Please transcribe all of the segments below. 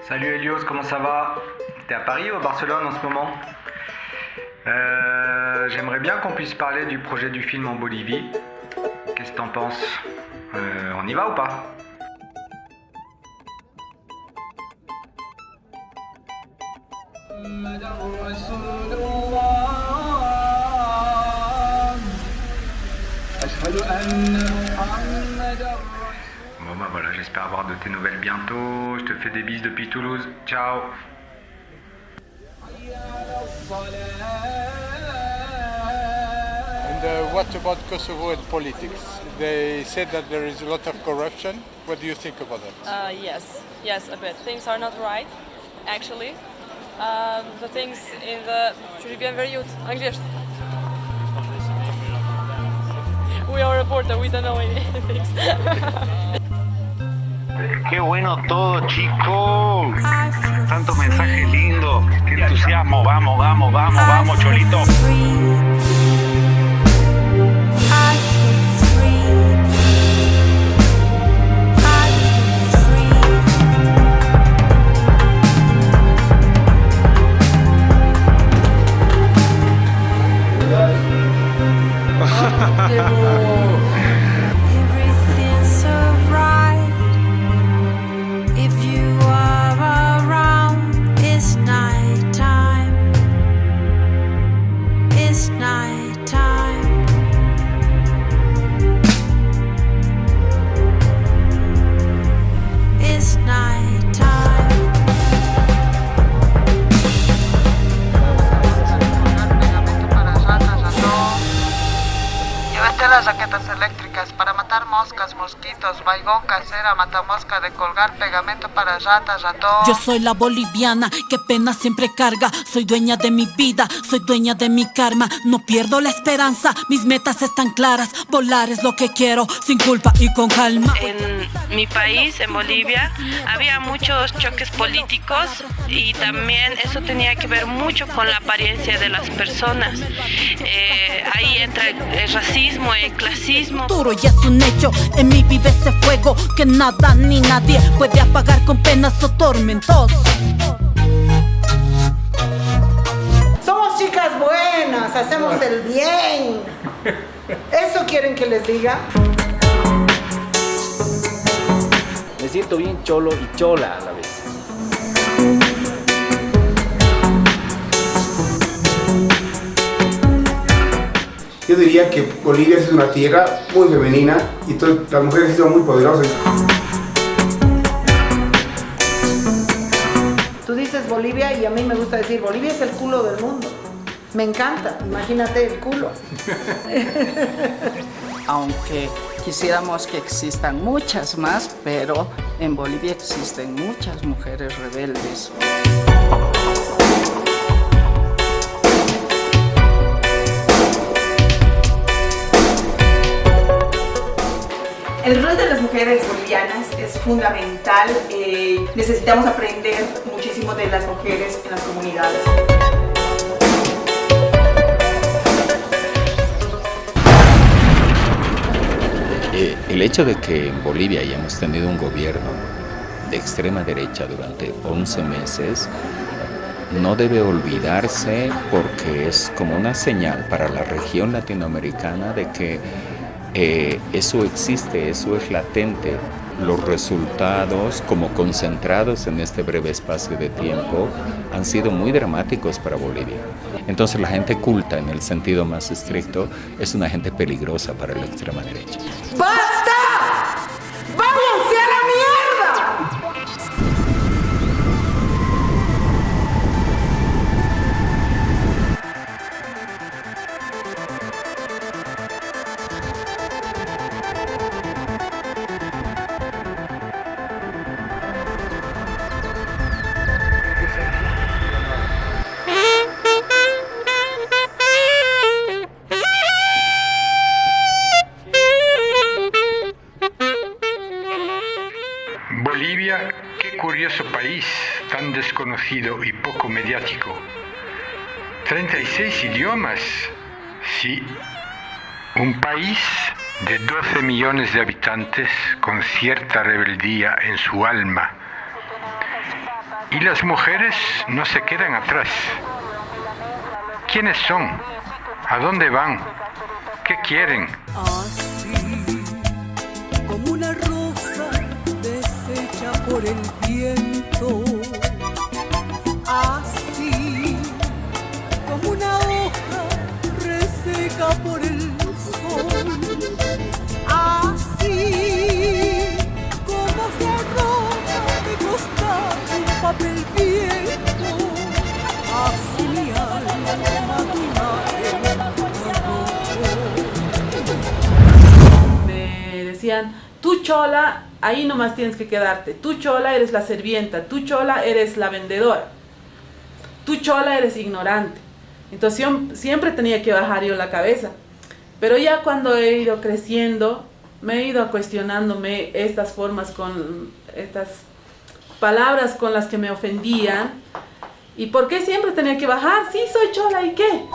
Salut Elios, comment ça va? T'es à Paris ou à Barcelone en ce moment? J'aimerais bien qu'on puisse parler du projet du film en Bolivie. Qu'est-ce que t'en penses? On y va ou pas? Bon bah voilà, j'espère avoir de tes nouvelles bientôt. Je te fais des bises depuis Toulouse. Ciao. And what about Kosovo and politics? They said that there is a lot of corruption. What do you think about that? Yes, a bit. Things are not right, actually. The things in the... Jullie bien very goed. Engels. We are a reporter, we don't know anything. Qué bueno todo, chicos. Tanto mensaje lindo. Qué entusiasmo. Vamos, vamos, vamos, vamos, Cholito. Everything's so right. If you are around, it's nighttime. It's nighttime. It's nighttime. Llévate las raquetas eléctricas para matar moscas, mosquitos, baigón casera, matamosca de colgar, pegamento para ratas, ratón. Yo soy la boliviana que pena siempre carga. Soy dueña de mi vida, soy dueña de mi karma. No pierdo la esperanza, mis metas están claras. Volar es lo que quiero, sin culpa y con calma. En mi país, en Bolivia, había muchos choques políticos y también eso tenía que ver mucho con la apariencia de las personas. Ahí entra el racismo, el clasismo. Duro y es un hecho, en mí vive ese fuego que nada ni nadie puede apagar con penas o tormentos. Somos chicas buenas, hacemos el bien. ¿Eso quieren que les diga? Me siento bien cholo y chola a la vez. Yo diría que Bolivia es una tierra muy femenina y las mujeres han sido muy poderosas. Tú dices Bolivia y a mí me gusta decir Bolivia es el culo del mundo. Me encanta, imagínate el culo. Aunque quisiéramos que existan muchas más, pero en Bolivia existen muchas mujeres rebeldes. El rol de las mujeres bolivianas es fundamental. Necesitamos aprender muchísimo de las mujeres en las comunidades. El hecho de que en Bolivia hayamos tenido un gobierno de extrema derecha durante 11 meses no debe olvidarse porque es como una señal para la región latinoamericana de que eso existe, eso es latente. Los resultados, como concentrados en este breve espacio de tiempo, han sido muy dramáticos para Bolivia. Entonces la gente culta, en el sentido más estricto, es una gente peligrosa para la extrema derecha. ¡Basta! ¡Váyanse a la mierda! Bolivia, qué curioso país, tan desconocido y poco mediático. 36 idiomas. Sí, un país de 12 millones de habitantes con cierta rebeldía en su alma. Y las mujeres no se quedan atrás. ¿Quiénes son? ¿A dónde van? ¿Qué quieren? Así como una rosa deshecha por el viento, así como una hoja reseca por el sol, así como se arroja de costado un papel viejo, así mi alma tu imagen arrojó. Me decían, tú chola, ahí nomás tienes que quedarte, tú chola eres la sirvienta, tú chola eres la vendedora, tú chola eres ignorante. Entonces yo siempre tenía que bajar yo la cabeza. Pero ya cuando he ido creciendo, me he ido cuestionándome estas formas, con estas palabras con las que me ofendían. ¿Y por qué siempre tenía que bajar? Sí, soy chola, ¿y qué?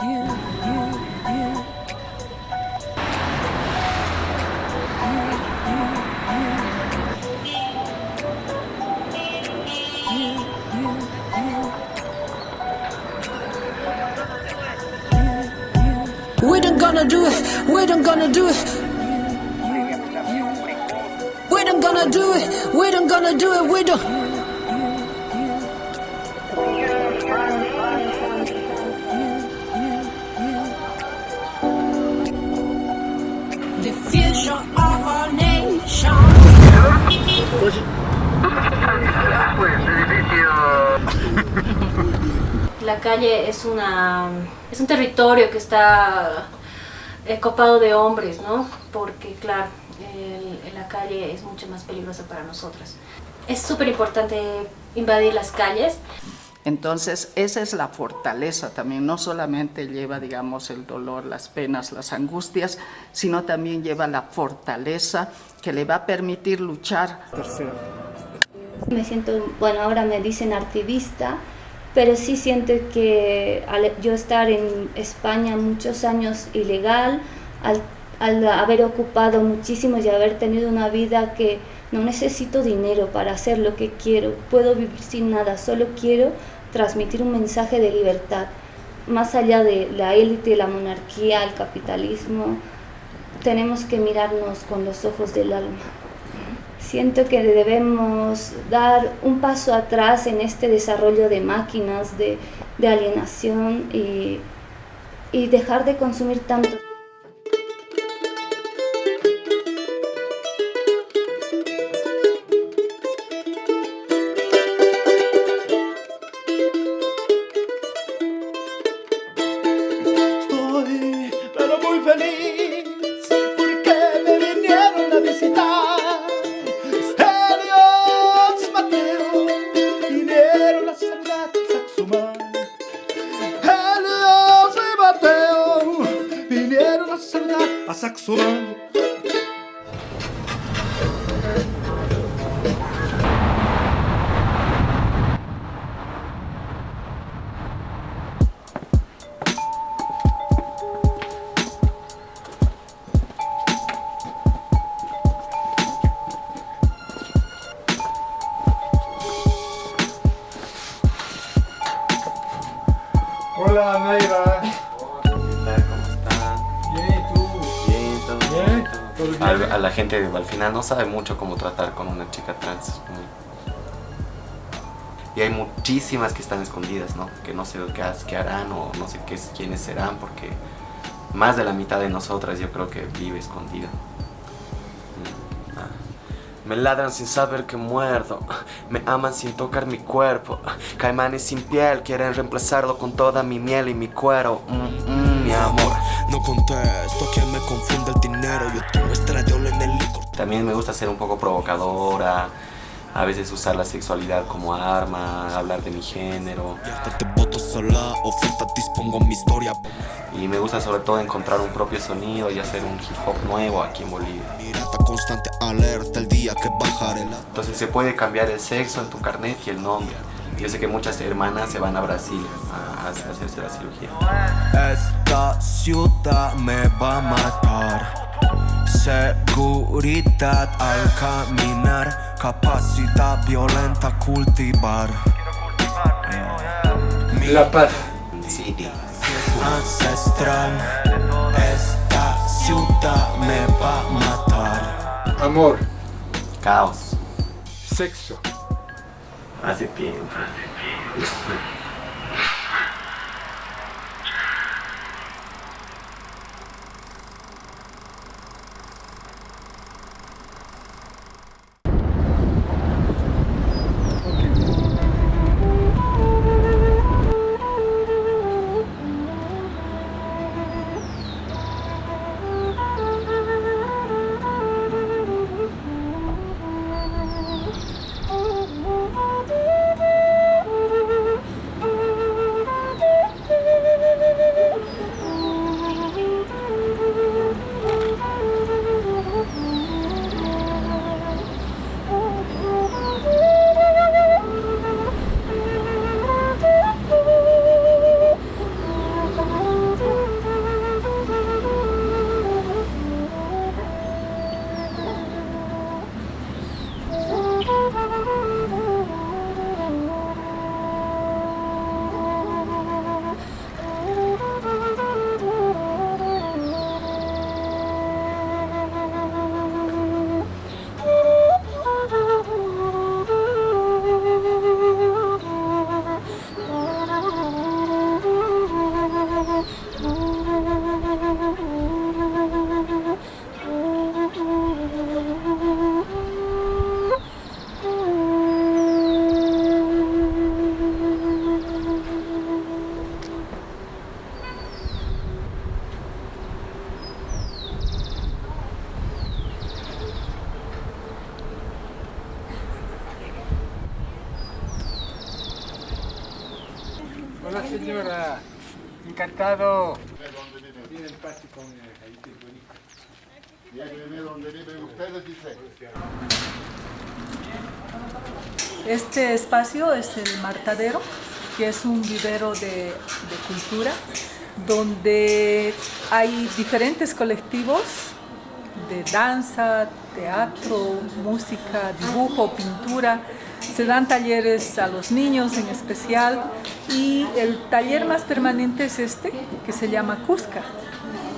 We don't gonna do it, we don't gonna do it. We don't gonna do it, we don't gonna do it, we don't. The future of our nation. La calle es un territorio que está copado de hombres, ¿no? Porque, claro, la calle es mucho más peligrosa para nosotras. Es súper importante invadir las calles. Entonces, esa es la fortaleza también. No solamente lleva, digamos, el dolor, las penas, las angustias, sino también lleva la fortaleza que le va a permitir luchar. Me siento, bueno, ahora me dicen activista, pero sí siento que al yo estar en España muchos años ilegal, al haber ocupado muchísimos y haber tenido una vida que no necesito dinero para hacer lo que quiero, puedo vivir sin nada, solo quiero transmitir un mensaje de libertad, más allá de la élite, la monarquía, el capitalismo, tenemos que mirarnos con los ojos del alma. Siento que debemos dar un paso atrás en este desarrollo de máquinas, de alienación y dejar de consumir tanto. Estoy pero muy feliz porque me vinieron a visitar. A Saxoman. Hola, Naira. A la gente al final no sabe mucho cómo tratar con una chica trans. Y hay muchísimas que están escondidas, ¿no? Que no sé qué harán o no sé quiénes serán, porque más de la mitad de nosotras yo creo que vive escondida. Me ladran sin saber que muerdo, me aman sin tocar mi cuerpo. Caimanes sin piel quieren reemplazarlo con toda mi miel y mi cuero. Mi amor. No contesto a quien me confunde el dinero. Yo tomo estradiol en el licor. También me gusta ser un poco provocadora, a veces usar la sexualidad como arma, hablar de mi género. Te voto sola, oferta, dispongo mi historia. Y me gusta sobre todo encontrar un propio sonido y hacer un hip hop nuevo aquí en Bolivia. Mirada constante, alerta el día que bajaré la... Entonces se puede cambiar el sexo en tu carnet y el nombre. Yo sé que muchas hermanas se van a Brasil a hacerse la cirugía. Esta ciudad me va a matar. Seguridad al caminar, capacidad violenta cultivar. La paz. City. Ancestral. Esta ciudad me va a matar. Amor. Caos. Sexo. Hace tiempo. Hola señora, encantado. Viene el patio con Haití, bonito. Viene donde viven ustedes, dice. Este espacio es el Martadero, que es un vivero de cultura, donde hay diferentes colectivos de danza, teatro, música, dibujo, pintura. Se dan talleres a los niños en especial y el taller más permanente es este, que se llama Cusca.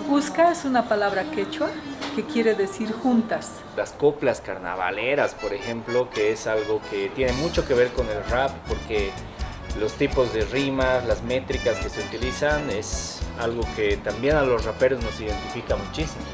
Cusca es una palabra quechua que quiere decir juntas. Las coplas carnavaleras, por ejemplo, que es algo que tiene mucho que ver con el rap, porque los tipos de rimas, las métricas que se utilizan, es algo que también a los raperos nos identifica muchísimo.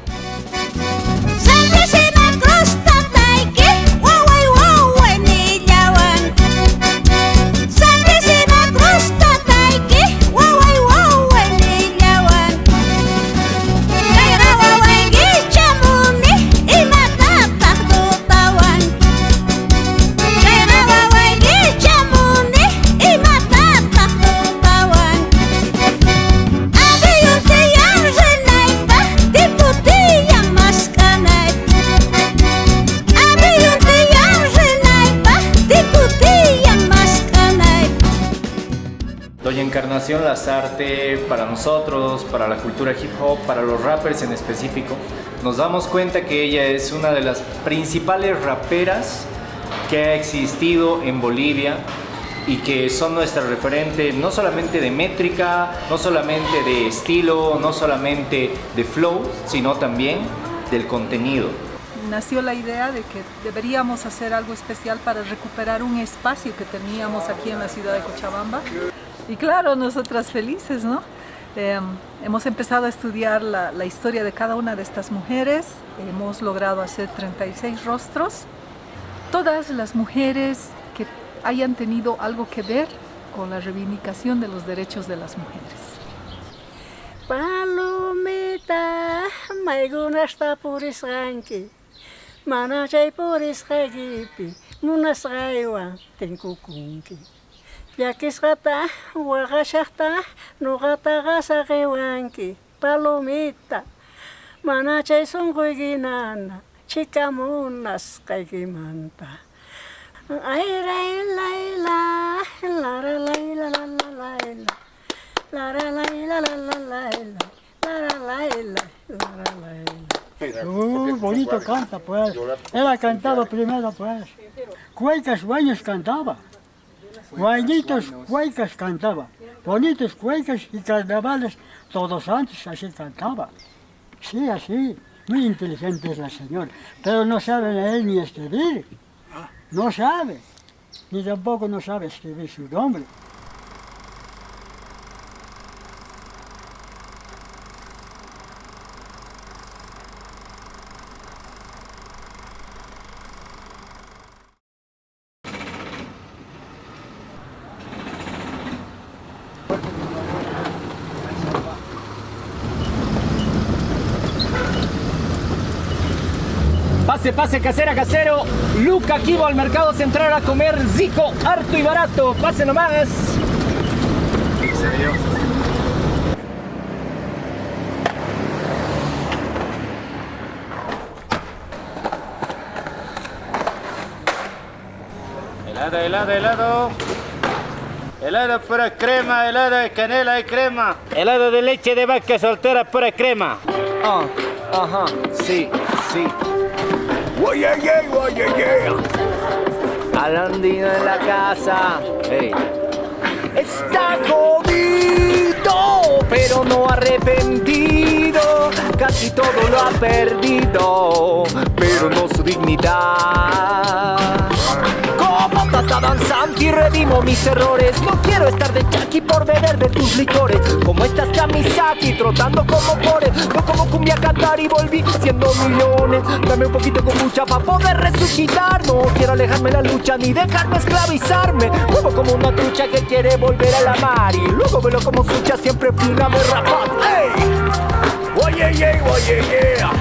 Doña Encarnación Lazarte, para nosotros, para la cultura hip hop, para los rappers en específico, nos damos cuenta que ella es una de las principales raperas que ha existido en Bolivia y que son nuestra referente no solamente de métrica, no solamente de estilo, no solamente de flow, sino también del contenido. Nació la idea de que deberíamos hacer algo especial para recuperar un espacio que teníamos aquí en la ciudad de Cochabamba. Y claro, nosotras felices, ¿no? Hemos empezado a estudiar la historia de cada una de estas mujeres. Hemos logrado hacer 36 rostros. Todas las mujeres que hayan tenido algo que ver con la reivindicación de los derechos de las mujeres. Palomita, maigunasta purisranki, manachay purisragipi, munasraiwa tenkukunki. Yakisrata, wakashata, nogata gasarewanki, palomita, manachay songuiginana, chikamunas kaigimanta. Ay, la, la, la, bonito canta, pues. Él ha cantado primero, pues. Cuecas guayas cantaba. Guayitos cuecas cantaba. bonitos cuecas y carnavales, todos antes así cantaba. Sí, así, muy inteligente es la señora, pero no sabe leer ni escribir, no sabe, ni tampoco no sabe escribir su nombre. Pase, casera, casero. Luca, aquí va al mercado central a comer rico, harto y barato. Pase nomás. Helado. Helado pura crema, helado de canela y crema. Helado de leche de vaca soltera pura crema. Ajá, sí. Alandino en la casa. Hey. Está jodido, pero no arrepentido. Casi todo lo ha perdido, pero no su dignidad. Como Tata danzante redimo mis errores. No quiero estar de Jackie por beber de tus licores. Como estas Kamisaki trotando como pores. No como cumbia a cantar y volví siendo millones. Dame un poquito con mucha para poder resucitar. No quiero alejarme de la lucha ni dejarme esclavizarme. Muevo como una trucha que quiere volver a la mar. Y luego velo como sucha siempre plugamos rapaz. ¡Ey! Oye, yeah.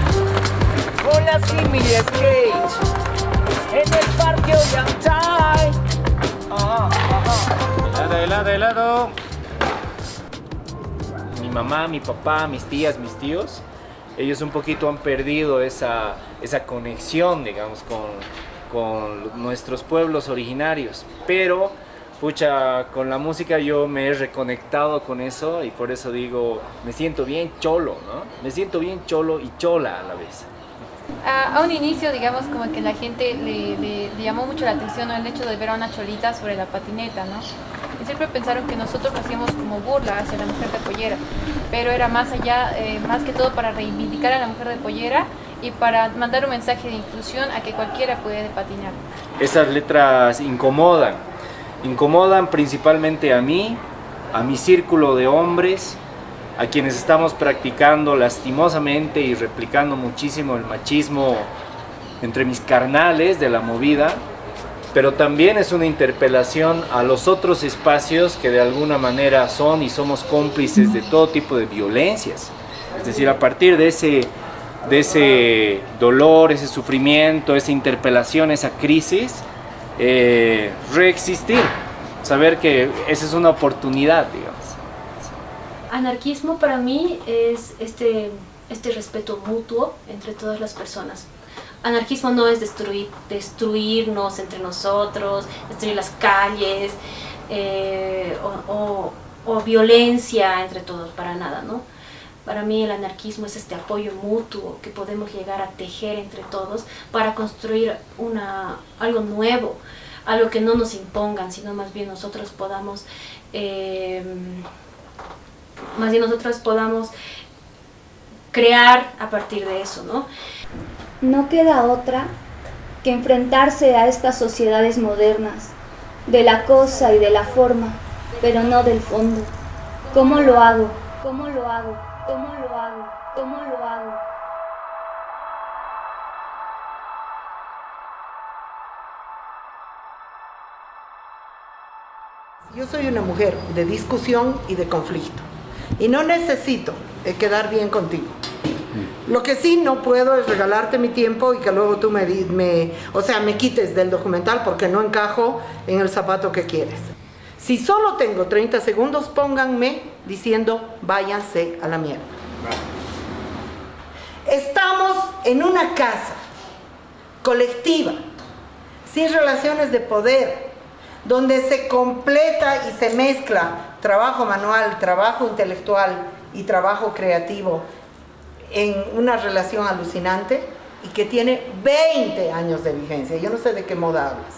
Con la simile skate. En el parque Ollantay. Helado. Mi mamá, mi papá, mis tías, mis tíos, ellos un poquito han perdido esa conexión, digamos, con nuestros pueblos originarios. Pero, pucha, con la música yo me he reconectado con eso y por eso digo, me siento bien cholo, ¿no? Me siento bien cholo y chola a la vez. A un inicio, digamos, como que la gente le llamó mucho la atención, ¿no?, el hecho de ver a una cholita sobre la patineta, ¿no? Y siempre pensaron que nosotros lo hacíamos como burla hacia la mujer de pollera, pero era más allá, más que todo para reivindicar a la mujer de pollera y para mandar un mensaje de inclusión a que cualquiera puede patinar. Esas letras incomodan principalmente a mí, a mi círculo de hombres, a quienes estamos practicando lastimosamente y replicando muchísimo el machismo entre mis carnales de la movida, pero también es una interpelación a los otros espacios que de alguna manera son y somos cómplices de todo tipo de violencias. Es decir, a partir de ese dolor, ese sufrimiento, esa interpelación, esa crisis, reexistir, saber que esa es una oportunidad, digamos. Anarquismo para mí es este respeto mutuo entre todas las personas. Anarquismo no es destruirnos entre nosotros, destruir las calles o violencia entre todos, para nada, ¿no? Para mí el anarquismo es este apoyo mutuo que podemos llegar a tejer entre todos para construir algo nuevo, algo que no nos impongan, sino más bien nosotros podamos crear a partir de eso, ¿no? No queda otra que enfrentarse a estas sociedades modernas, de la cosa y de la forma, pero no del fondo. ¿Cómo lo hago? ¿Cómo lo hago? ¿Cómo lo hago? ¿Cómo lo hago? Yo soy una mujer de discusión y de conflicto y no necesito quedar bien contigo. Lo que sí no puedo es regalarte mi tiempo y que luego tú me quites del documental porque no encajo en el zapato que quieres. Si solo tengo 30 segundos, pónganme diciendo váyanse a la mierda. Estamos en una casa colectiva, sin relaciones de poder, donde se completa y se mezcla trabajo manual, trabajo intelectual y trabajo creativo en una relación alucinante y que tiene 20 años de vigencia. Yo no sé de qué moda hablas.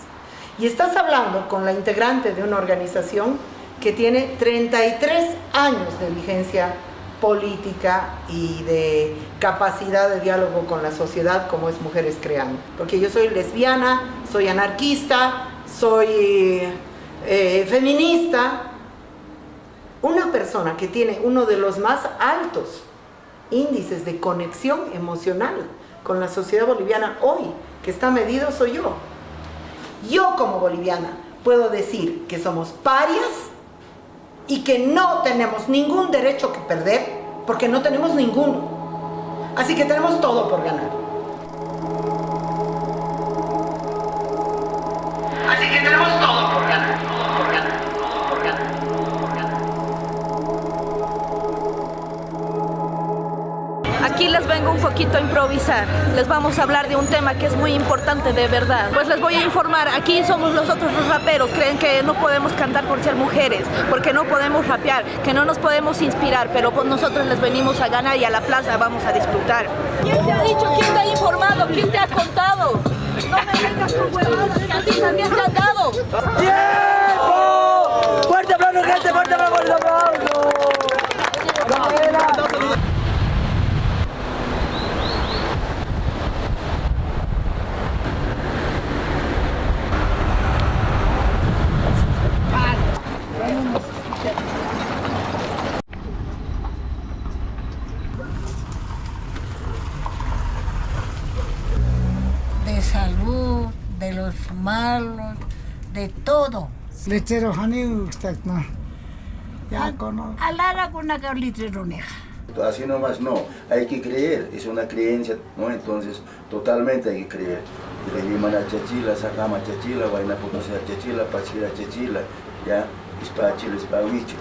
Y estás hablando con la integrante de una organización que tiene 33 años de vigencia política y de capacidad de diálogo con la sociedad, como es Mujeres Creando. Porque yo soy lesbiana, soy anarquista, soy feminista. Una persona que tiene uno de los más altos índices de conexión emocional con la sociedad boliviana hoy, que está medido, soy yo. Yo como boliviana puedo decir que somos parias y que no tenemos ningún derecho que perder, porque no tenemos ninguno. Así que tenemos todo por ganar. Así que tenemos todo por ganar, por ganar, por ganar, por ganar. Aquí les vengo un poquito a improvisar. Les vamos a hablar de un tema que es muy importante de verdad. Pues les voy a informar, aquí somos nosotros los raperos. Creen que no podemos cantar por ser mujeres, porque no podemos rapear, que no nos podemos inspirar, pero pues nosotros les venimos a ganar y a la plaza vamos a disfrutar. ¿Quién te ha dicho? ¿Quién te ha informado? ¿Quién te ha contado? No me vengas con huevadas, que a ti también te han dado. ¡Tiempo! ¡Fuerte aplauso, gente! ¡Fuerte aplauso! De salud, de los malos, de todo. Letrero Hanil, no. Ya conozco. Alara con una letrero neja. Así nomás no, hay que creer, es una creencia, ¿no? Entonces, totalmente hay que creer. Revimana chachila, sacama chachila, vaina potosea chachila, pachira chachila, ya, ispachila, ispawicho.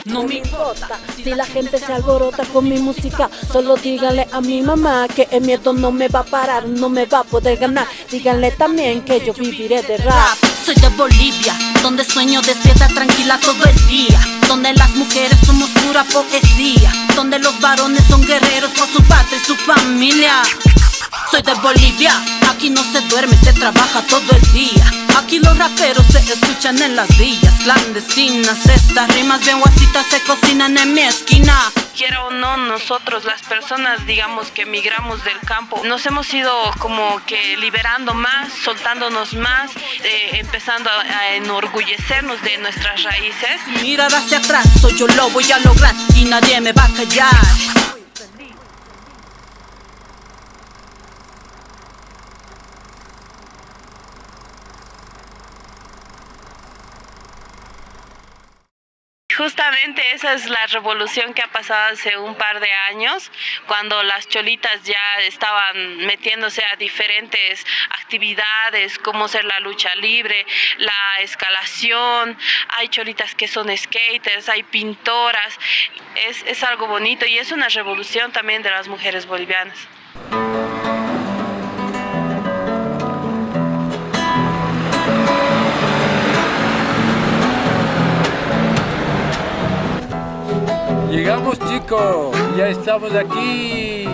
No me importa si la gente se alborota con mi música. Solo díganle a mi mamá que el miedo no me va a parar, no me va a poder ganar. Díganle también que yo viviré de rap. Soy de Bolivia, donde sueño despierta tranquila todo el día, donde las mujeres somos pura poesía, donde los varones son guerreros por su patria y su familia. Soy de Bolivia, aquí no se duerme, se trabaja todo el día. Aquí los raperos se escuchan en las villas clandestinas. Estas rimas bien guasitas se cocinan en mi esquina. Quiera o no, nosotros las personas, digamos, que emigramos del campo, nos hemos ido como que liberando más, soltándonos más, empezando a enorgullecernos de nuestras raíces. Mirar hacia atrás, yo lo voy a lograr y nadie me va a callar. Justamente esa es la revolución que ha pasado hace un par de años, cuando las cholitas ya estaban metiéndose a diferentes actividades, como ser la lucha libre, la escalación. Hay cholitas que son skaters, hay pintoras. Es algo bonito y es una revolución también de las mujeres bolivianas. Llegamos, chicos, ya estamos aquí.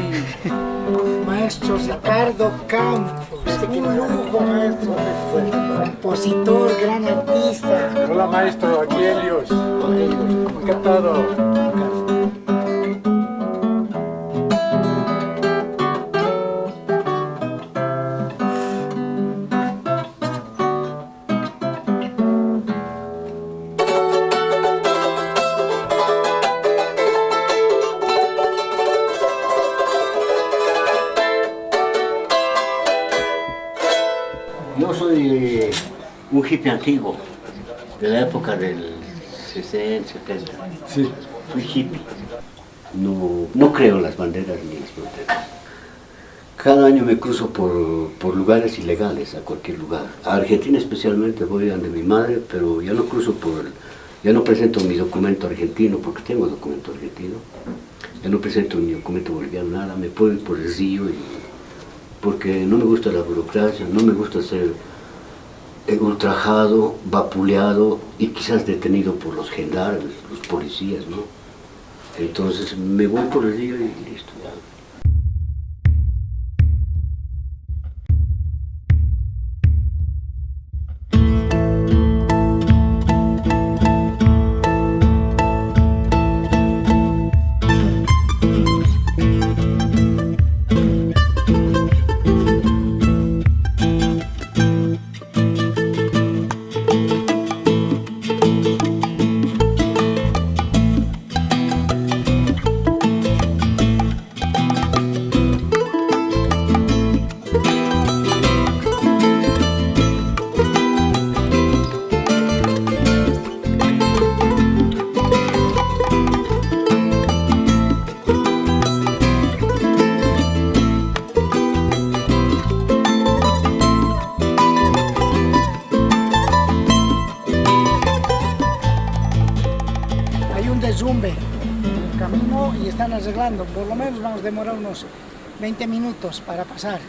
Maestro Ricardo Campos, un lujo, maestro. Compositor, gran artista. Hola, maestro, aquí Helios. Encantado. Yo soy un hippie antiguo, de la época del 60, 70. Sí. Soy hippie. No creo en las banderas ni las fronteras. Cada año me cruzo por lugares ilegales, a cualquier lugar. A Argentina especialmente voy donde mi madre, pero ya no cruzo ya no presento mi documento argentino, porque tengo documento argentino. Ya no presento mi documento boliviano, nada, me puedo ir por el río, porque no me gusta la burocracia, no me gusta ser ultrajado, vapuleado y quizás detenido por los gendarmes, los policías, ¿no? Entonces me voy por el río y listo, ya. derrumbe en el camino y están arreglando. Por lo menos vamos a demorar unos 20 minutos para pasar.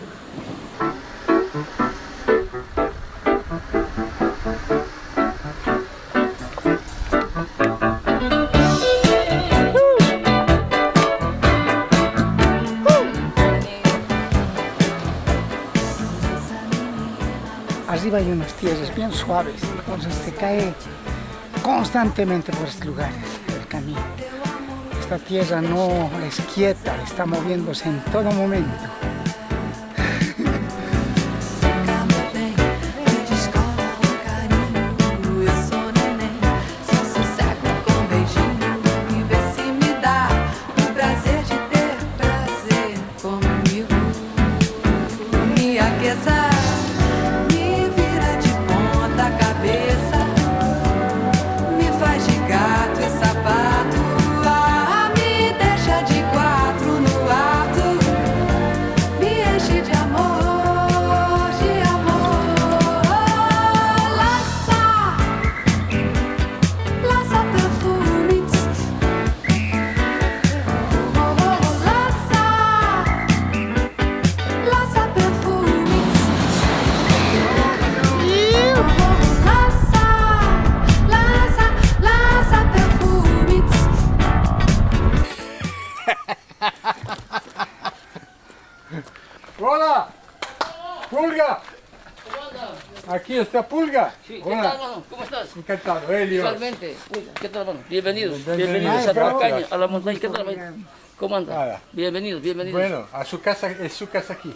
Arriba hay unas tierras bien suaves, entonces se cae constantemente por estos lugares el camino. Esta tierra no es quieta, está moviéndose en todo momento. Hola, Pulga. Aquí está Pulga. Sí, Hola. ¿qué tal, hermano? ¿Cómo estás? Encantado, Elio. Igualmente. ¿Qué tal, hermano? Bienvenidos. Bienvenidos. Bienvenidos a Paracaña, a la montaña. ¿Qué tal, hermano? ¿Cómo anda? Nada. Bienvenidos, bienvenidos. Bueno, a su casa, es su casa aquí.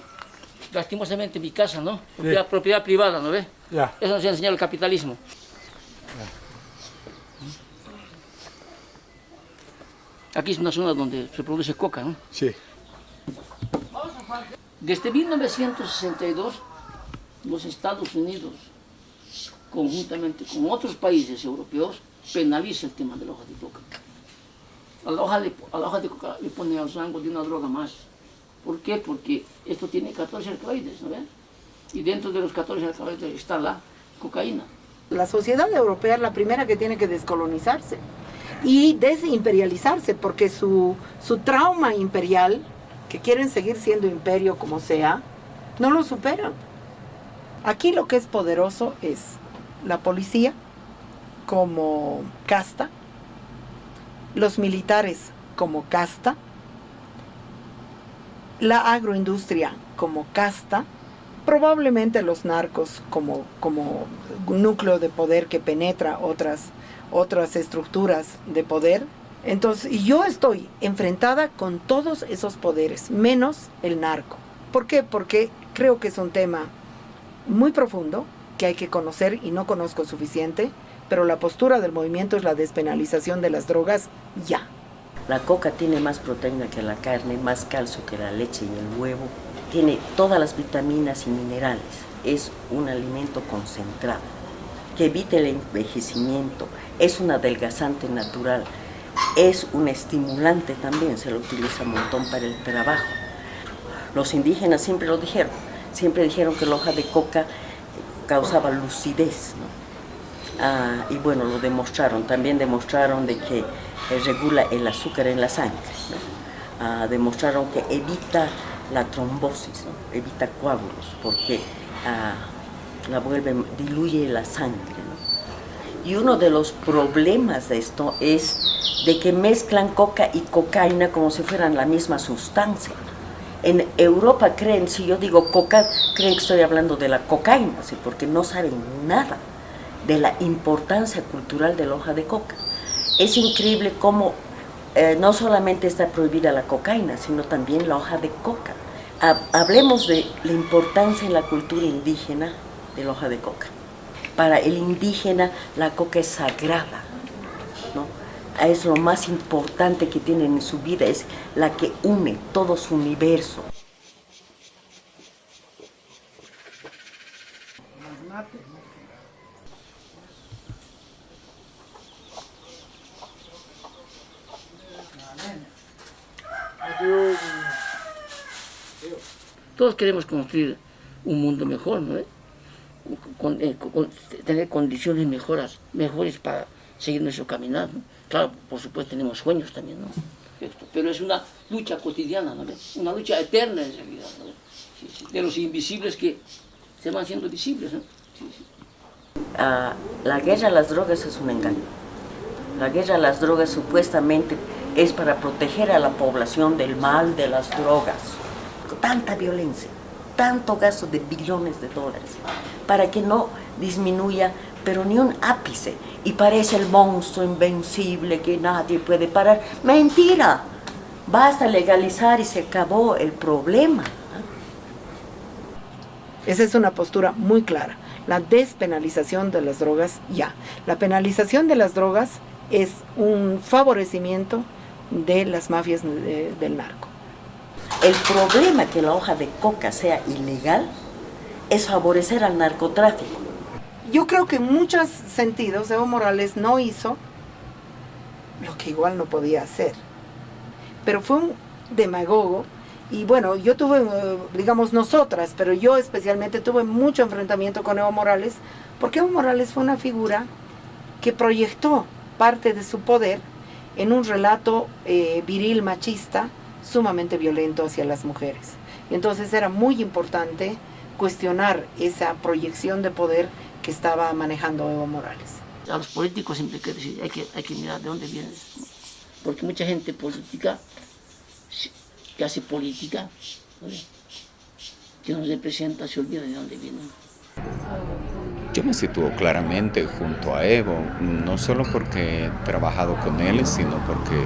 Lastimosamente mi casa, ¿no? Sí. Propiedad privada, ¿no ve? Ya. Eso nos ha enseñado el capitalismo. Aquí es una zona donde se produce coca, ¿no? Sí. Desde 1962, los Estados Unidos, conjuntamente con otros países europeos, penaliza el tema de la hoja de coca. A la hoja de coca le pone al rango de una droga más. ¿Por qué? Porque esto tiene 14 alcaloides, ¿no ven? Y dentro de los 14 alcaloides está la cocaína. La sociedad europea es la primera que tiene que descolonizarse y desimperializarse, porque su trauma imperial, que quieren seguir siendo imperio como sea, no lo superan. Aquí lo que es poderoso es la policía como casta, los militares como casta, la agroindustria como casta, probablemente los narcos como núcleo de poder que penetra otras estructuras de poder. Entonces, y yo estoy enfrentada con todos esos poderes, menos el narco. ¿Por qué? Porque creo que es un tema muy profundo que hay que conocer y no conozco suficiente, pero la postura del movimiento es la despenalización de las drogas ya. La coca tiene más proteína que la carne, más calcio que la leche y el huevo. Tiene todas las vitaminas y minerales. Es un alimento concentrado que evita el envejecimiento. Es un adelgazante natural. Es un estimulante también, se lo utiliza un montón para el trabajo. Los indígenas siempre lo dijeron. Siempre dijeron que la hoja de coca causaba lucidez, ¿no? Y bueno, lo demostraron. También demostraron de que regula el azúcar en la sangre, ¿no? Demostraron que evita la trombosis, ¿no? Evita coágulos, porque diluye la sangre, ¿no? Y uno de los problemas de esto es de que mezclan coca y cocaína como si fueran la misma sustancia. En Europa creen, si yo digo coca, creen que estoy hablando de la cocaína, ¿sí? Porque no saben nada de la importancia cultural de la hoja de coca. Es increíble cómo no solamente está prohibida la cocaína, sino también la hoja de coca. Hablemos de la importancia en la cultura indígena de la hoja de coca. Para el indígena la coca es sagrada, ¿no? Es lo más importante que tienen en su vida, es la que une todo su universo. Todos queremos construir un mundo mejor, ¿no? Tener condiciones mejores para seguir nuestro caminar, ¿no? Claro, por supuesto tenemos sueños también, ¿no? Pero es una lucha cotidiana, ¿no? Una lucha eterna en realidad, ¿no? Sí, sí. De los invisibles que se van haciendo visibles, ¿no? Sí, sí. La guerra a las drogas es un engaño. La guerra a las drogas supuestamente es para proteger a la población del mal de las drogas. Tanta violencia, tanto gasto de billones de dólares, para que no disminuya, pero ni un ápice, y parece el monstruo invencible que nadie puede parar. ¡Mentira! Basta legalizar y se acabó el problema. Esa es una postura muy clara. La despenalización de las drogas, ya. La penalización de las drogas es un favorecimiento de las mafias del narco. El problema que la hoja de coca sea ilegal es favorecer al narcotráfico. Yo creo que en muchos sentidos Evo Morales no hizo lo que igual no podía hacer, pero fue un demagogo. Y bueno, yo tuve, digamos nosotras, pero yo especialmente tuve mucho enfrentamiento con Evo Morales, porque Evo Morales fue una figura que proyectó parte de su poder en un relato viril, machista, sumamente violento hacia las mujeres. Y entonces era muy importante cuestionar esa proyección de poder que estaba manejando Evo Morales. A los políticos siempre hay que decir, hay que mirar de dónde vienes, ¿no? Porque mucha gente política que hace política, ¿no? Que nos representa, se olvida de dónde viene. Yo me sitúo claramente junto a Evo, no solo porque he trabajado con él, sino porque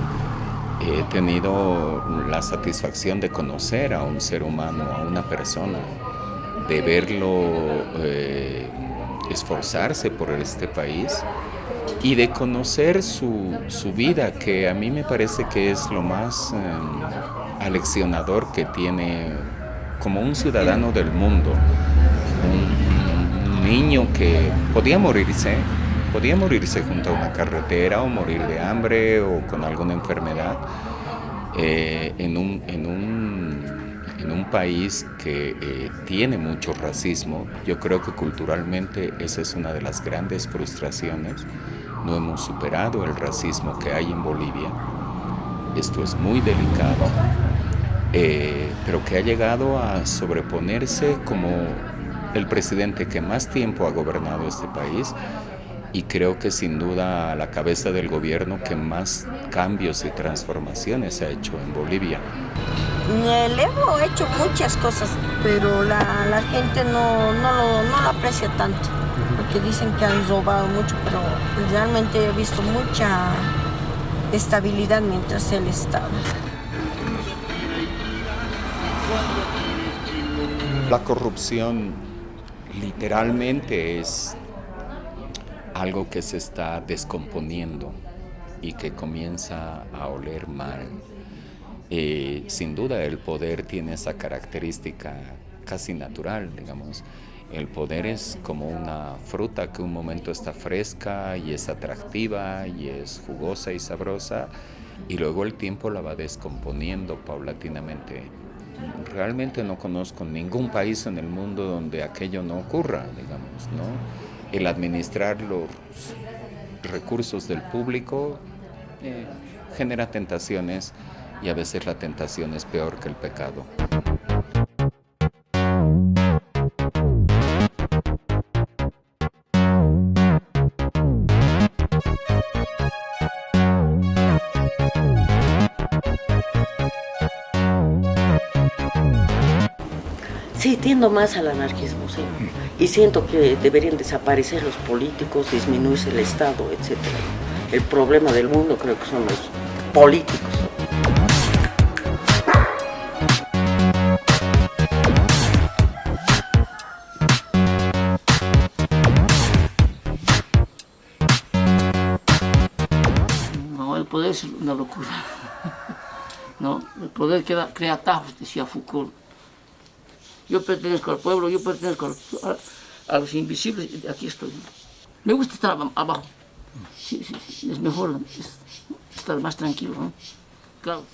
he tenido la satisfacción de conocer a un ser humano, a una persona, de verlo esforzarse por este país y de conocer su vida, que a mí me parece que es lo más aleccionador que tiene como un ciudadano del mundo. Un niño que podía morirse junto a una carretera o morir de hambre o con alguna enfermedad en un país que tiene mucho racismo. Yo creo que culturalmente esa es una de las grandes frustraciones. No hemos superado el racismo que hay en Bolivia. Esto es muy delicado, pero que ha llegado a sobreponerse como el presidente que más tiempo ha gobernado este país, y creo que sin duda a la cabeza del gobierno que más cambios y transformaciones ha hecho en Bolivia. El Evo ha hecho muchas cosas, pero la gente no lo aprecia tanto, porque dicen que han robado mucho, pero realmente he visto mucha estabilidad mientras él estaba. La corrupción literalmente es algo que se está descomponiendo y que comienza a oler mal. Sin duda el poder tiene esa característica casi natural, digamos. El poder es como una fruta que un momento está fresca y es atractiva y es jugosa y sabrosa, y luego el tiempo la va descomponiendo paulatinamente. Realmente no conozco ningún país en el mundo donde aquello no ocurra, digamos, ¿no? El administrar los recursos del público genera tentaciones y a veces la tentación es peor que el pecado. Sí, tiendo más al anarquismo, sí. Y siento que deberían desaparecer los políticos, disminuirse el Estado, etc. El problema del mundo creo que son los políticos. No, el poder es una locura. No, el poder crea atajos, decía Foucault. Yo pertenezco al pueblo, yo pertenezco a los invisibles, y aquí estoy. Me gusta estar abajo. Sí, es mejor estar más tranquilo, ¿no? Claro.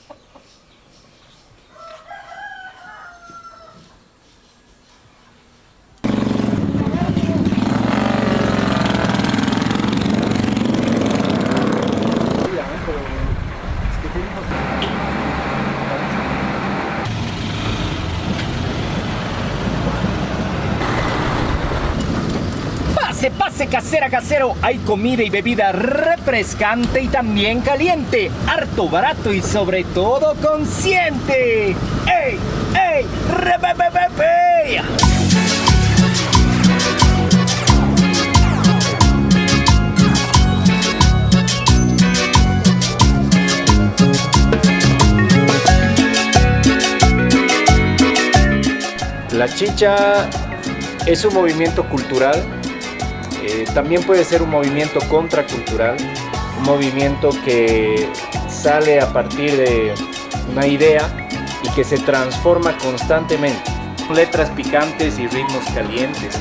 Pase casera, casero, hay comida y bebida refrescante y también caliente, harto barato y sobre todo consciente. ¡Ey! ¡Ey! ¡Re-be-be-be-be! La chicha es un movimiento cultural. También puede ser un movimiento contracultural, un movimiento que sale a partir de una idea y que se transforma constantemente. Letras picantes y ritmos calientes.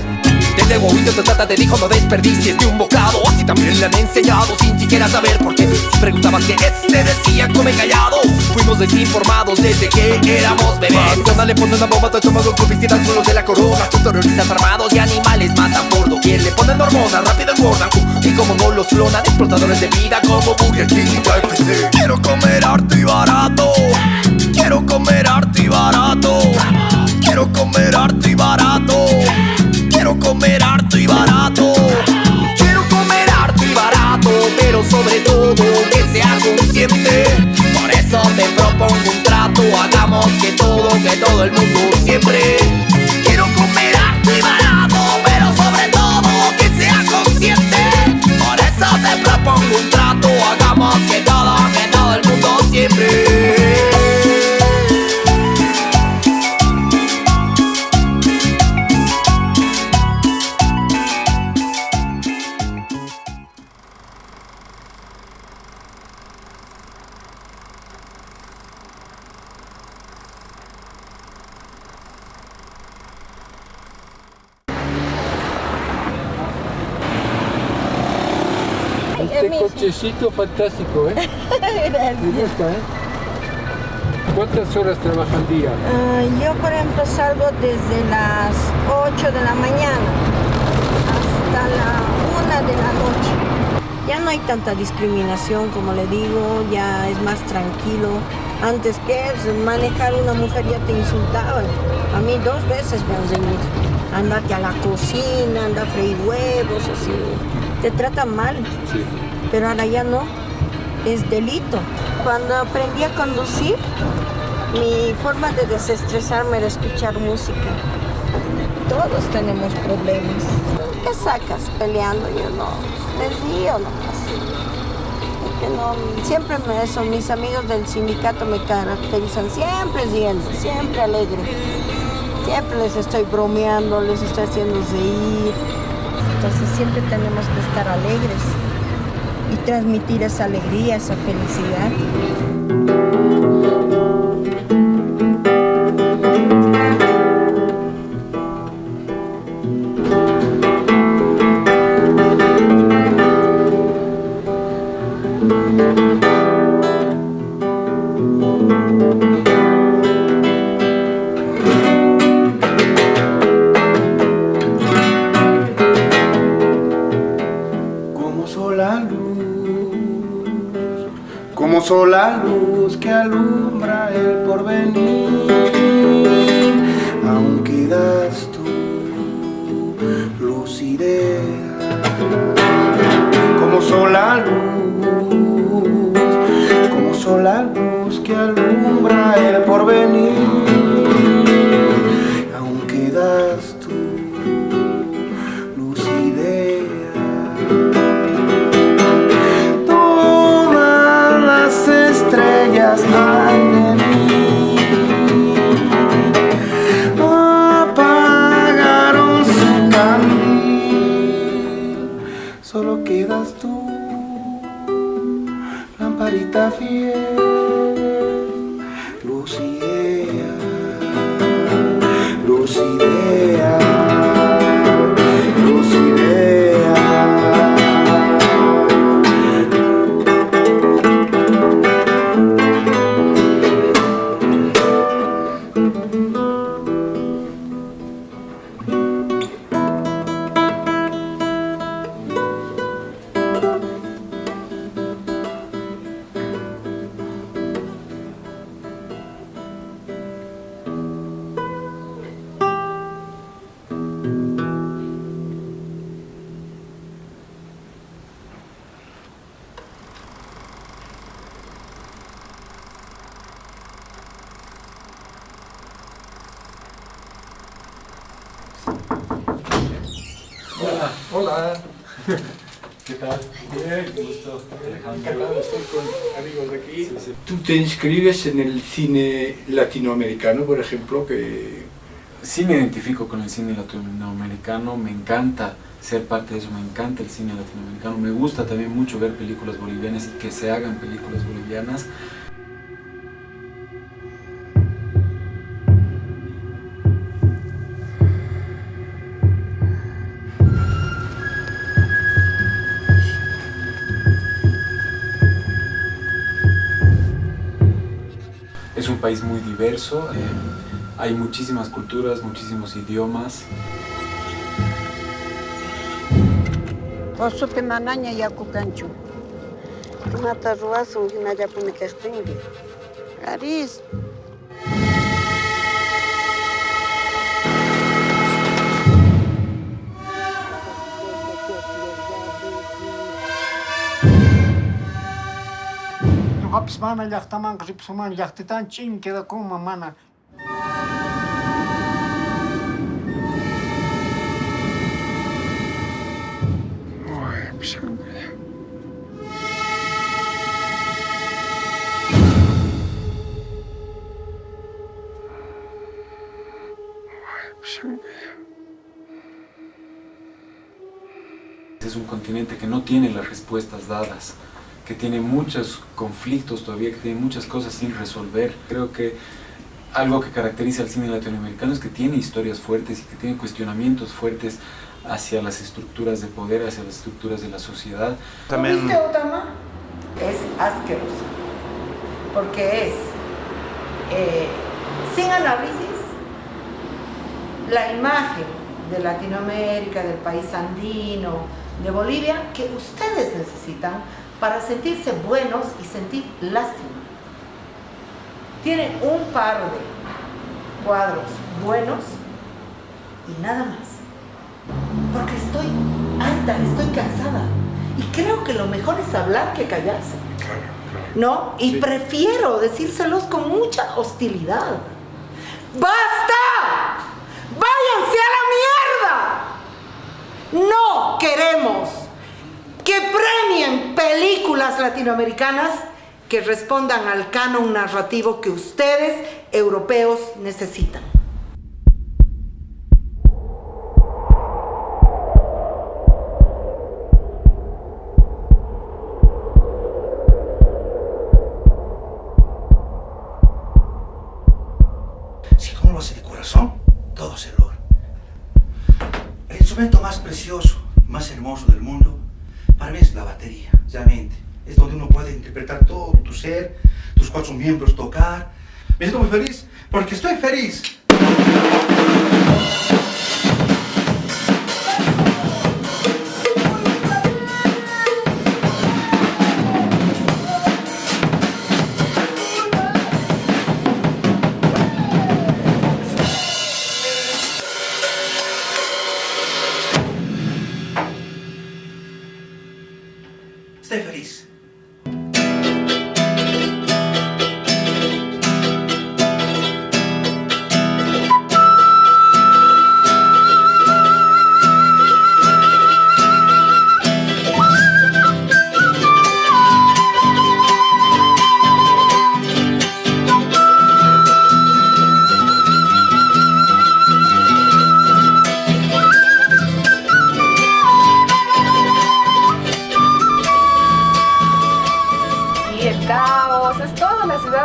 Desde huevito se trata, te dijo no desperdicies de un bocado. Así también le han enseñado sin siquiera saber por qué. Si preguntabas qué es, te decía come callado. Fuimos desinformados desde que éramos bebés. Cuando le ponen una bomba a tu estómago con visitas con los de la corona. Tus terroristas armados y animales matan por doquier. Le ponen hormonas, rápido engordan. Y como no los clonan, explotadores de vida como Burger King y KFC. Quiero comer harto y barato. Quiero comer harto y barato. Quiero comer harto y barato. Quiero comer harto y barato. Quiero comer harto y barato, pero sobre todo que sea consciente. Por eso te propongo un trato. Hagamos que todo el mundo siempre. Quiero comer harto y barato, pero sobre todo que sea consciente. Por eso te propongo un trato. Hagamos que todo el mundo siempre. Este cochecito fantástico, ¿eh? Me gusta, ¿eh? ¿Cuántas horas trabaja al día? Yo, por ejemplo, salgo desde las 8 de la mañana hasta la 1 de la noche. Ya no hay tanta discriminación, como le digo, ya es más tranquilo. Antes que manejar una mujer ya te insultaban. A mí 2 veces me han venido. Andarte a la cocina, andar a freír huevos, así. Te tratan mal. Sí. Pero ahora ya no. Es delito. Cuando aprendí a conducir, mi forma de desestresarme era escuchar música. Todos tenemos problemas. ¿Qué sacas peleando? Yo no. Les río nomás. Porque no, siempre mis amigos del sindicato me caracterizan, siempre riendo, siempre alegre. Siempre les estoy bromeando, les estoy haciendo reír. Entonces siempre tenemos que estar alegres y transmitir esa alegría, esa felicidad. sola luz que alumbra el porvenir, aún quedas tú, luz idea, como sola luz que alumbra el porvenir, aún quedas tú, luz idea. Todas las estrellas hay de mí, apagaron su candil, solo quedas tú, lamparita fiel, luz idea, luz idea, luz idea. Hola. ¿Qué tal? Bien, gusto. Encantado, estoy con amigos de aquí. Sí. ¿Tú te inscribes en el cine latinoamericano, por ejemplo? Sí me identifico con el cine latinoamericano, me encanta ser parte de eso, me encanta el cine latinoamericano, me gusta también mucho ver películas bolivianas y que se hagan películas bolivianas. Es un país muy diverso, hay muchísimas culturas, muchísimos idiomas. Osupe manaña yakukanchu. Mata ruasun hinallapuni kastingi. Aris. Haps mana llaqtaman ripsuman llaqtitan chinqueda kuma mana. Es un continente que no tiene las respuestas dadas, que tiene muchos conflictos todavía, que tiene muchas cosas sin resolver. Creo que algo que caracteriza al cine latinoamericano es que tiene historias fuertes y que tiene cuestionamientos fuertes hacia las estructuras de poder, hacia las estructuras de la sociedad. ¿Viste Otama? Es asqueroso, porque es, sin análisis, la imagen de Latinoamérica, del país andino, de Bolivia, que ustedes necesitan para sentirse buenos y sentir lástima. Tienen un par de cuadros buenos y nada más. Porque estoy harta, estoy cansada. Y creo que lo mejor es hablar que callarse. ¿No? Y sí, prefiero decírselos con mucha hostilidad. ¡Basta! ¡Váyanse a la mierda! No queremos que premien películas latinoamericanas que respondan al canon narrativo que ustedes, europeos, necesitan. Si uno lo hace de corazón, todo se logra. El instrumento más precioso, más hermoso del mundo, para mí es la batería, realmente. Es donde uno puede interpretar todo tu ser, tus 4 miembros, tocar. Me siento muy feliz, porque estoy feliz.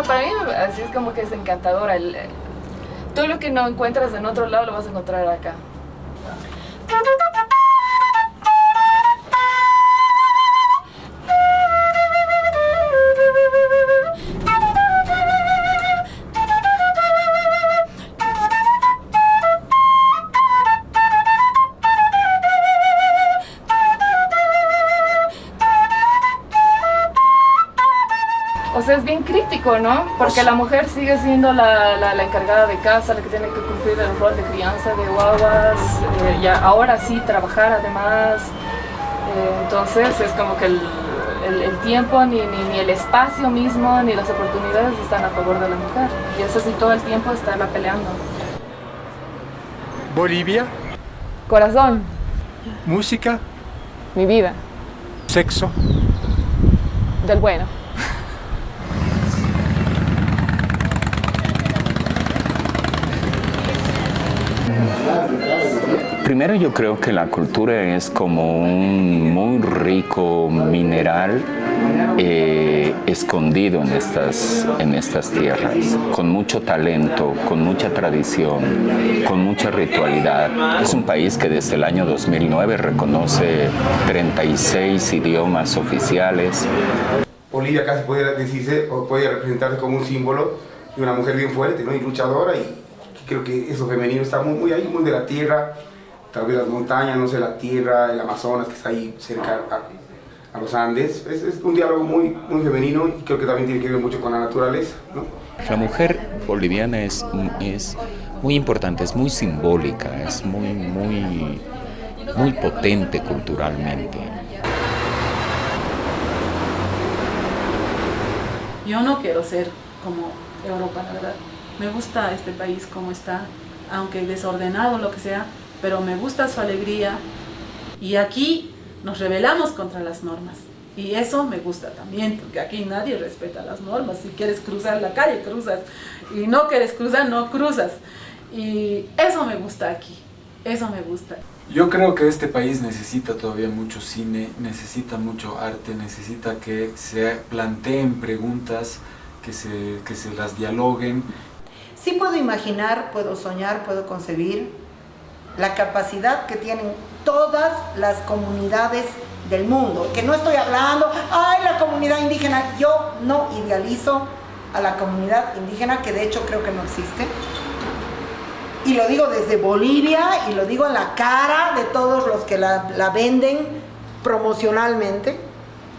Bueno, para mí así es como que es encantadora. Todo lo que no encuentras en otro lado lo vas a encontrar acá. O sea, es bien crítico, ¿no? Porque la mujer sigue siendo la encargada de casa, la que tiene que cumplir el rol de crianza de guaguas, y ahora sí trabajar además. Entonces es como que el tiempo, ni el espacio mismo, ni las oportunidades están a favor de la mujer. Y eso sí, todo el tiempo estarla peleando. Bolivia. Corazón. Música. Mi vida. Sexo. Del bueno. Primero yo creo que la cultura es como un muy rico mineral escondido en estas tierras, con mucho talento, con mucha tradición, con mucha ritualidad. Es un país que desde el año 2009 reconoce 36 idiomas oficiales. Bolivia casi puede decirse, o puede representarse como un símbolo de una mujer bien fuerte, ¿no? Y luchadora, y creo que eso femenino está muy ahí, muy de la tierra. Tal vez las montañas, no sé, la tierra, el Amazonas que está ahí cerca a los Andes. Es un diálogo muy femenino y creo que también tiene que ver mucho con la naturaleza, ¿no? La mujer boliviana es muy importante, es muy simbólica, es muy potente culturalmente. Yo no quiero ser como Europa, la verdad. Me gusta este país como está, aunque desordenado, lo que sea, pero me gusta su alegría. Y aquí nos rebelamos contra las normas. Y eso me gusta también, porque aquí nadie respeta las normas. Si quieres cruzar la calle, cruzas. Y no quieres cruzar, no cruzas. Y eso me gusta aquí. Eso me gusta. Yo creo que este país necesita todavía mucho cine, necesita mucho arte, necesita que se planteen preguntas, que se las dialoguen. Sí puedo imaginar, puedo soñar, puedo concebir la capacidad que tienen todas las comunidades del mundo. Que no estoy hablando, ¡ay, la comunidad indígena! Yo no idealizo a la comunidad indígena, que de hecho creo que no existe. Y lo digo desde Bolivia, y lo digo en la cara de todos los que la venden promocionalmente.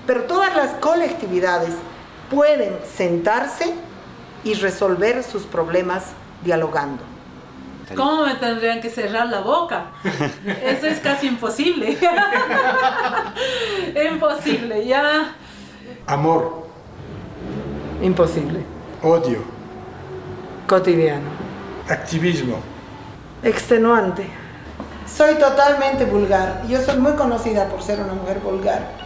Pero todas las colectividades pueden sentarse y resolver sus problemas dialogando. ¿Cómo me tendrían que cerrar la boca? Eso es casi imposible. Imposible, ya. Amor. Imposible. Odio. Cotidiano. Activismo. Extenuante. Soy totalmente vulgar. Yo soy muy conocida por ser una mujer vulgar.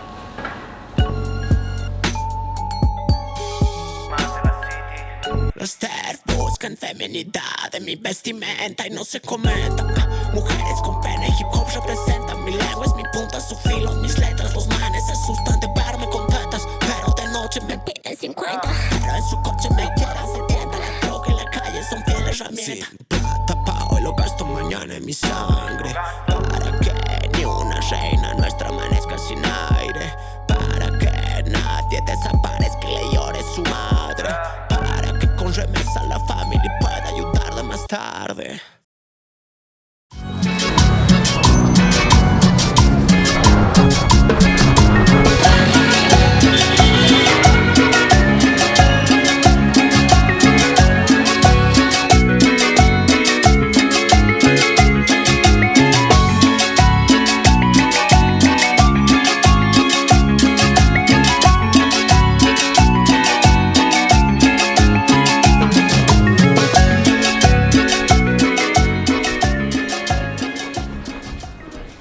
Los TERF buscan feminidad en mi vestimenta y no se comenta. Mujeres con pene, hip hop representan mi lengua, es mi punta, su filo, mis letras. Los manes se asustan de verme con tetas, pero de noche me piden 50. Pero en su coche me quieren 70. La droga y la calle son fiel herramienta. Sin plata pago y lo gasto mañana en mi sangre, para que ni una reina nuestra amanezca sin aire, para que nadie desaparezca y le llore su madre, para que con remesa la familia pueda ayudarla más tarde.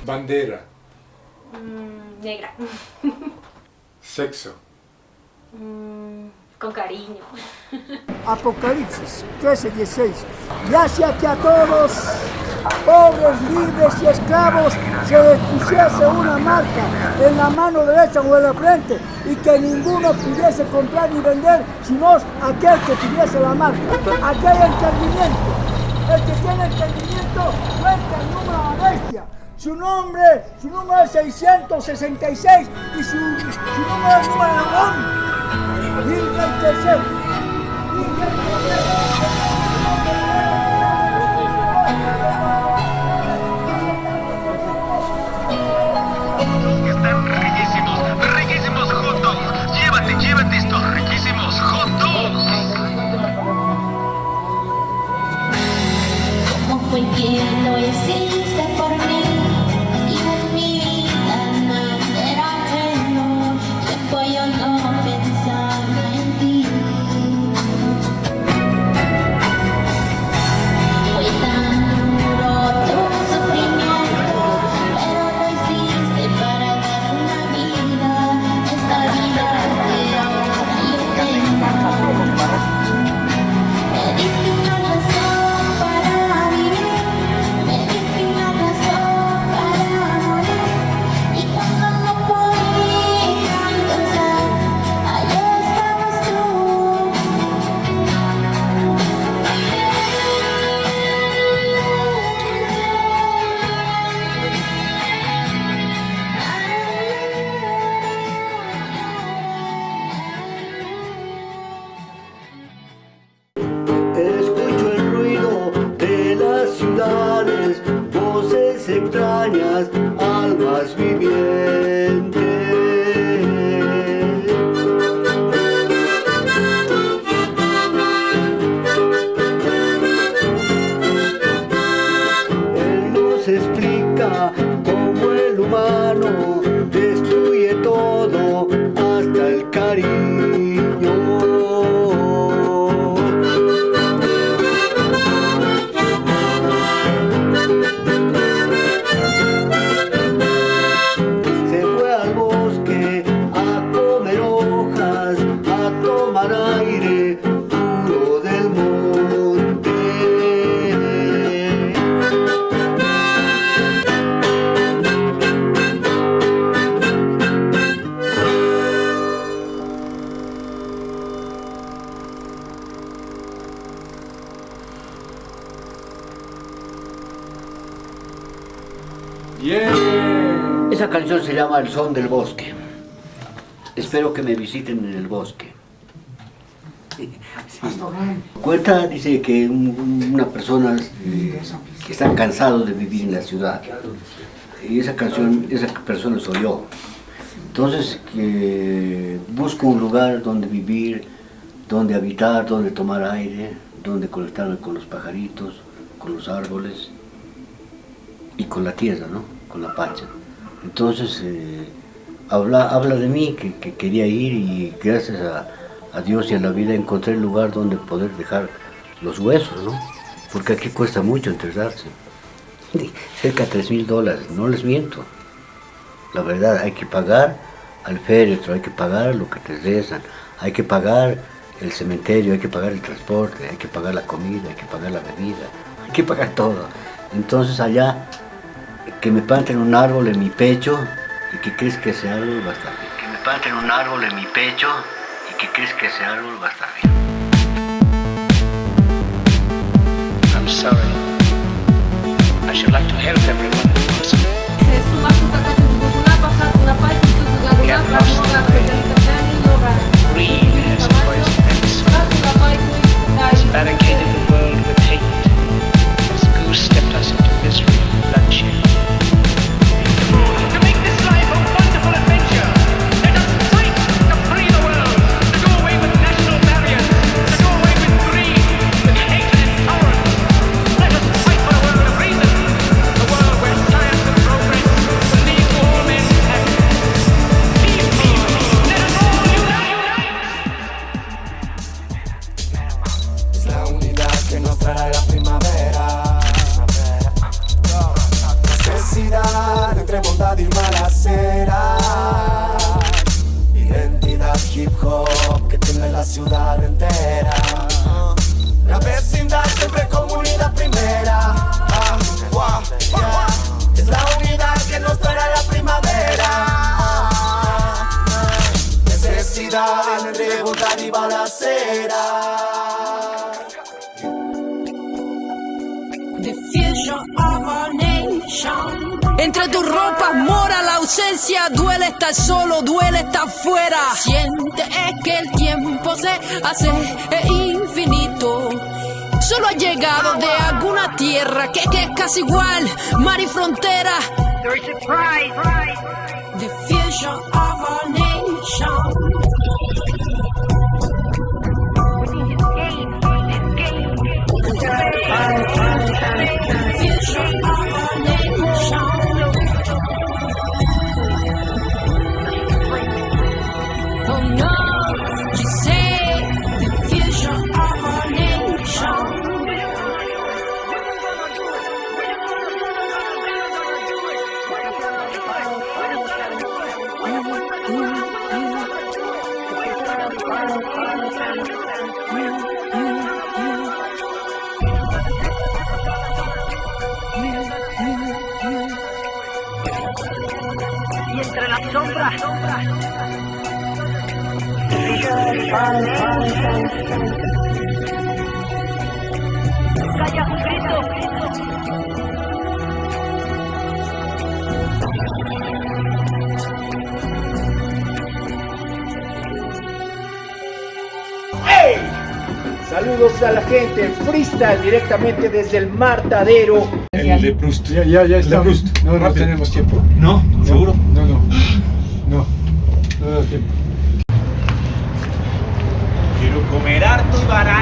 Bandera. Negra. Sexo. Con cariño. Apocalipsis 13:16. Ya sea que a todos pobres, libres y esclavos, se les pusiese una marca en la mano derecha o en la frente y que ninguno pudiese comprar ni vender, sino aquel que tuviese la marca. Aquí hay entendimiento. El que tiene entendimiento cuenta el número a la bestia. Su número es 666 y su número es número de Miguel III. Están riquísimos hot dogs. Llévate estos riquísimos hot dogs. ¿Cómo fue que lo hiciste por mí? Y en mi vida nada era bueno. Tiempo yo no pensaba en ti. Fue tan duro tu sufrimiento, pero lo hiciste para dar una vida, esta vida que ahora yo tengo. Me diste una razón para vivir, me diste una razón para morir, y cuando no podía alcanzar, allí estabas tú. Escucho el ruido de las ciudades, voces extrañas, almas vivientes. Él nos explica cómo el humano destruye todo, hasta el cariño. Se fue al bosque a comer hojas, a tomar aire puro del monte. Esa canción se llama El son del bosque. Espero que me visiten en el bosque. Sí. Cuenta, dice que una persona que está cansado de vivir en la ciudad. Y esa persona soy yo. Entonces, que busco un lugar donde vivir, donde habitar, donde tomar aire, donde conectarme con los pajaritos, con los árboles y con la tierra, ¿no? Con la pacha. Entonces, habla de mí, que quería ir, y gracias a Dios y a la vida encontré el lugar donde poder dejar los huesos, ¿no? Porque aquí cuesta mucho enterrarse. Cerca de $3,000, no les miento. La verdad, hay que pagar al féretro, hay que pagar lo que te rezan, hay que pagar el cementerio, hay que pagar el transporte, hay que pagar la comida, hay que pagar la bebida, hay que pagar todo. Entonces allá, que me planten un árbol en mi pecho y que crees que ese árbol va a estar bien. Que me planten un árbol en mi pecho y que crees que ese árbol va a estar bien. I'm sorry. I should like to help everyone. Greed has poisoned and has barricaded the world with hate. Has goose-stepped us into misery and bloodshed. To make this life a wonderful adventure, let us fight to free the world, to do away with national barriers, to do away with greed, with hate and intolerance. Let us fight for a world of reason, a world where science and progress will lead to all men's happiness. Leave me, let us all unite. Es la unidad que nos trae la primavera. Necesidad entre bondad y balacera. Identidad hip hop que tiene la ciudad entera. La vecindad siempre comunidad primera. Entre tus ropas mora la ausencia, duele estar solo, duele estar fuera. Siente es que el tiempo se hace infinito. Solo ha llegado de alguna tierra que es casi igual, mar y frontera. The future of our nation. Oh no, you say the future of our nation. Y entre las sombras, calla un grito. ¡Hey! Saludos a la gente, freestyle directamente desde el Matadero. El de Proust. Ya está. Proust. No tenemos tiempo. ¿No? ¿Seguro? No da tiempo. Quiero comer harto y barato.